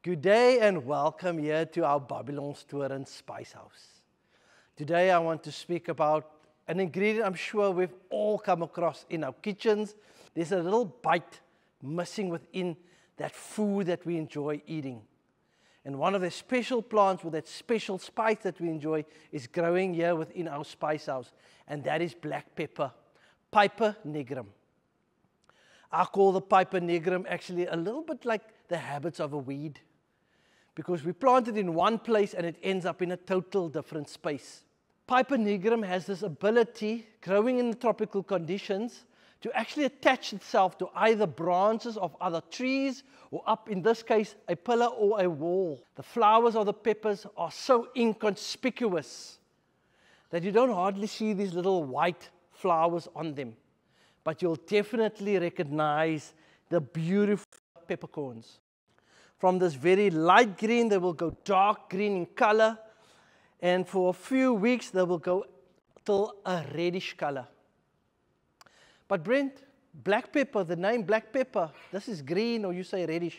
Good day and welcome here to our Babylonstoren Spice House. Today I want to speak about an ingredient I'm sure we've all come across in our kitchens. There's a little bite missing within that food that we enjoy eating. And one of the special plants with that special spice that we enjoy is growing here within our spice house, and that is black pepper, Piper nigrum. I call the Piper nigrum actually a little bit like the habits of a weed, because we plant it in one place and it ends up in a total different space. Piper nigrum has this ability, growing in the tropical conditions, to actually attach itself to either branches of other trees or up, in this case, a pillar or a wall. The flowers of the peppers are so inconspicuous that you don't hardly see these little white flowers on them, but you'll definitely recognize the beautiful peppercorns. From this very light green, they will go dark green in color, and for a few weeks, they will go till a reddish color. But Brent, black pepper, the name black pepper, this is green or you say reddish.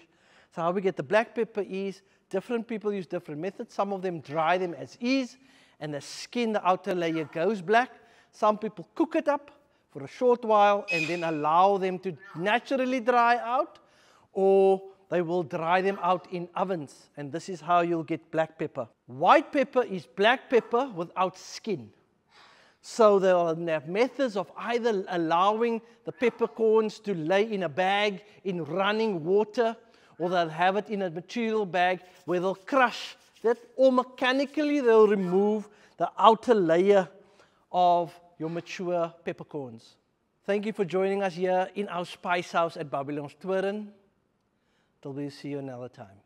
So how we get the black pepper is, different people use different methods. Some of them dry them as is, and the skin, the outer layer goes black. Some people cook it up for a short while and then allow them to naturally dry out, or they will dry them out in ovens, and this is how you'll get black pepper. White pepper is black pepper without skin. So there are methods of either allowing the peppercorns to lay in a bag in running water, or they'll have it in a material bag where they'll crush that, or mechanically they'll remove the outer layer of your mature peppercorns. Thank you for joining us here in our spice house at Babylonstoren. Till we see you another time.